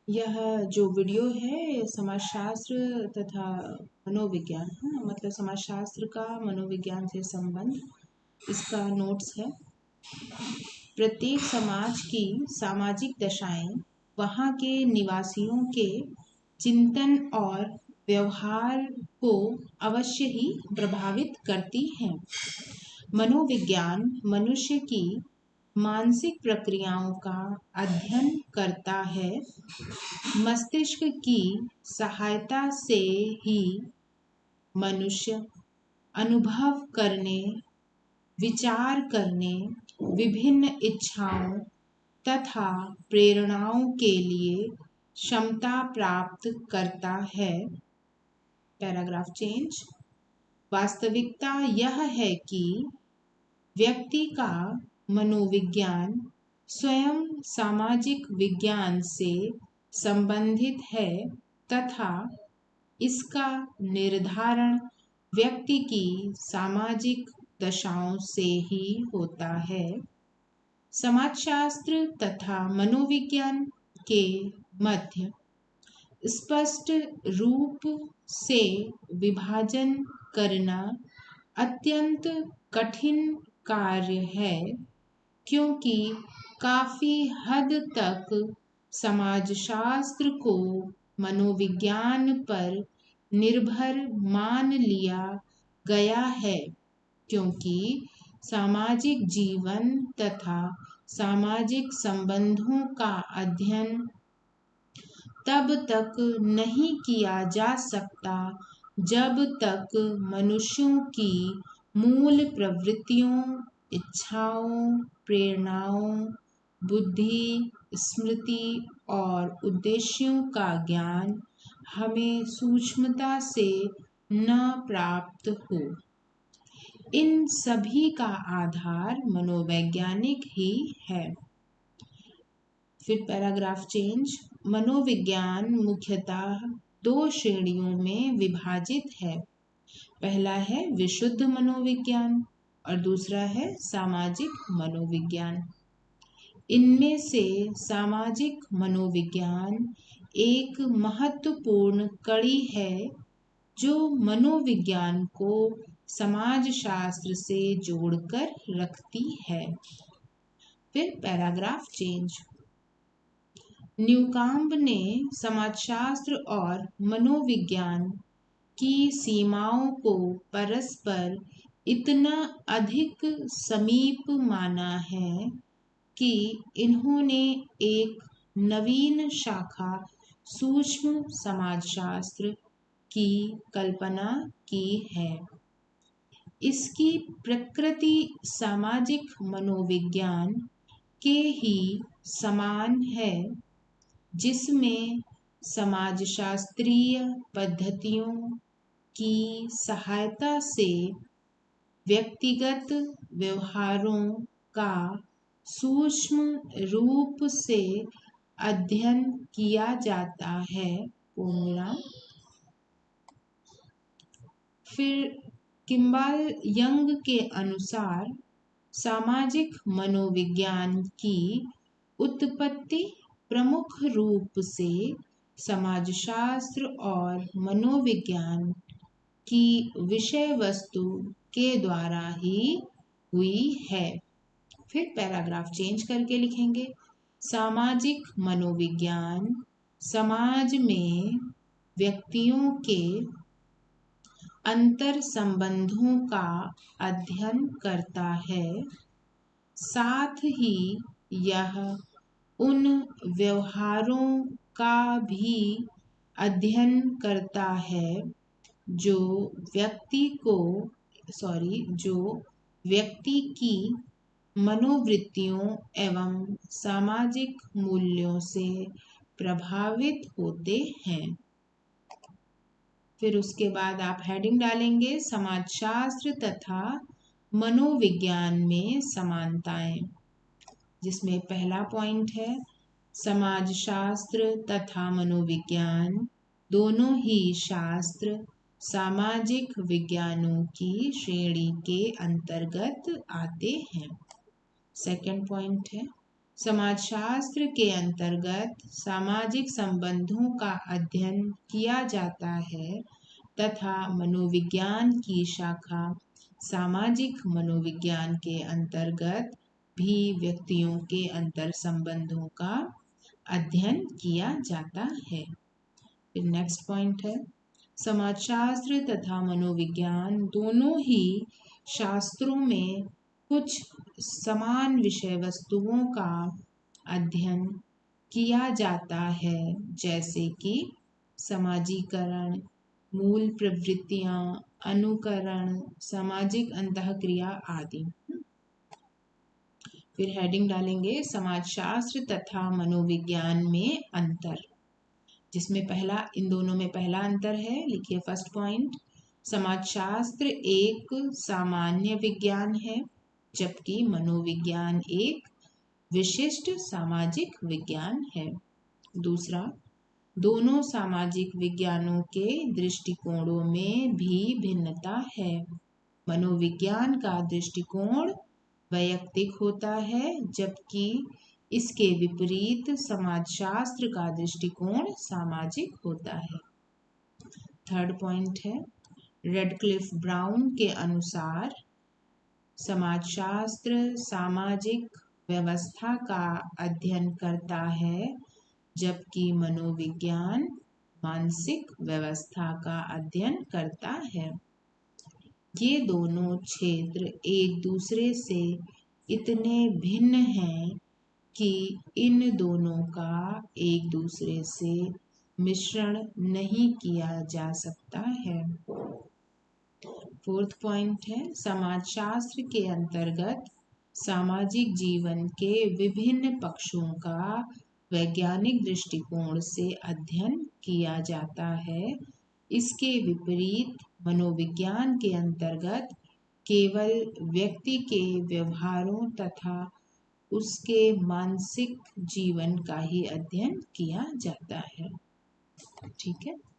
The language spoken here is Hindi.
यह जो वीडियो है समाजशास्त्र तथा मनोविज्ञान, मतलब समाजशास्त्र का मनोविज्ञान से संबंध, इसका नोट्स है। प्रत्येक समाज की सामाजिक दशाएं वहाँ के निवासियों के चिंतन और व्यवहार को अवश्य ही प्रभावित करती हैं। मनोविज्ञान मनुष्य की मानसिक प्रक्रियाओं का अध्ययन करता है। मस्तिष्क की सहायता से ही मनुष्य अनुभव करने, विचार करने, विभिन्न इच्छाओं तथा प्रेरणाओं के लिए क्षमता प्राप्त करता है। Paragraph change. वास्तविकता यह है कि व्यक्ति का मनोविज्ञान स्वयं सामाजिक विज्ञान से संबंधित है तथा इसका निर्धारण व्यक्ति की सामाजिक दशाओं से ही होता है। समाजशास्त्र तथा मनोविज्ञान के मध्य स्पष्ट रूप से विभाजन करना अत्यंत कठिन कार्य है, क्योंकि काफी हद तक समाजशास्त्र को मनोविज्ञान पर निर्भर मान लिया गया है, क्योंकि सामाजिक जीवन तथा सामाजिक संबंधों का अध्ययन तब तक नहीं किया जा सकता जब तक मनुष्यों की मूल प्रवृत्तियों, इच्छाओं, प्रेरणाओं, बुद्धि, स्मृति और उद्देश्यों का ज्ञान हमें सूक्ष्मता से न प्राप्त हो। इन सभी का आधार मनोवैज्ञानिक ही है। फिर पैराग्राफ चेंज। मनोविज्ञान मुख्यतः दो श्रेणियों में विभाजित है। पहला है विशुद्ध मनोविज्ञान और दूसरा है सामाजिक मनोविज्ञान। इनमें से सामाजिक मनोविज्ञान एक महत्वपूर्ण कड़ी है जो मनोविज्ञान को समाजशास्त्र से जोड़कर रखती है। फिर पैराग्राफ चेंज। न्यूकाम्ब ने समाजशास्त्र और मनोविज्ञान की सीमाओं को परस्पर इतना अधिक समीप माना है कि इन्होंने एक नवीन शाखा सूक्ष्म समाजशास्त्र की कल्पना की है। इसकी प्रकृति सामाजिक मनोविज्ञान के ही समान है, जिसमें समाजशास्त्रीय पद्धतियों की सहायता से व्यक्तिगत व्यवहारों का सूक्ष्म रूप से अध्ययन किया जाता है। पूर्णविराम। फिर किम्बाल यंग के अनुसार सामाजिक मनोविज्ञान की उत्पत्ति प्रमुख रूप से समाजशास्त्र और मनोविज्ञान की विषय वस्तु के द्वारा ही हुई है। फिर पैराग्राफ चेंज करके लिखेंगे, सामाजिक मनोविज्ञान समाज में व्यक्तियों के अंतर संबंधों का अध्ययन करता है, साथ ही यह उन व्यवहारों का भी अध्ययन करता है जो व्यक्ति की मनोवृत्तियों एवं सामाजिक मूल्यों से प्रभावित होते हैं। फिर उसके बाद आप हेडिंग डालेंगे समाजशास्त्र तथा मनोविज्ञान में समानताएं, जिसमें पहला पॉइंट है समाजशास्त्र तथा मनोविज्ञान दोनों ही शास्त्र सामाजिक विज्ञानों की श्रेणी के अंतर्गत आते हैं। सेकंड पॉइंट है समाजशास्त्र के अंतर्गत सामाजिक संबंधों का अध्ययन किया जाता है तथा मनोविज्ञान की शाखा सामाजिक मनोविज्ञान के अंतर्गत भी व्यक्तियों के अंतर संबंधों का अध्ययन किया जाता है। फिर नेक्स्ट पॉइंट है, समाजशास्त्र तथा मनोविज्ञान दोनों ही शास्त्रों में कुछ समान विषय वस्तुओं का अध्ययन किया जाता है, जैसे कि समाजीकरण, मूल प्रवृत्तियां, अनुकरण, सामाजिक अंतःक्रिया आदि। फिर हेडिंग डालेंगे समाजशास्त्र तथा मनोविज्ञान में अंतर, जिसमें पहला, इन दोनों में पहला अंतर है, लिखिए फर्स्ट पॉइंट, समाजशास्त्र एक सामान्य विज्ञान है जबकि मनोविज्ञान एक विशिष्ट सामाजिक विज्ञान है। दूसरा, दोनों सामाजिक विज्ञानों के दृष्टिकोणों में भी भिन्नता है। मनोविज्ञान का दृष्टिकोण वैयक्तिक होता है जबकि इसके विपरीत समाजशास्त्र का दृष्टिकोण सामाजिक होता है। थर्ड पॉइंट है, रेडक्लिफ ब्राउन के अनुसार समाजशास्त्र सामाजिक व्यवस्था का अध्ययन करता है जबकि मनोविज्ञान मानसिक व्यवस्था का अध्ययन करता है। ये दोनों क्षेत्र एक दूसरे से इतने भिन्न हैं कि इन दोनों का एक दूसरे से मिश्रण नहीं किया जा सकता है। फोर्थ पॉइंट है, समाजशास्त्र के अंतर्गत सामाजिक जीवन के विभिन्न पक्षों का वैज्ञानिक दृष्टिकोण से अध्ययन किया जाता है। इसके विपरीत मनोविज्ञान के अंतर्गत केवल व्यक्ति के व्यवहारों तथा उसके मानसिक जीवन का ही अध्ययन किया जाता है। ठीक है।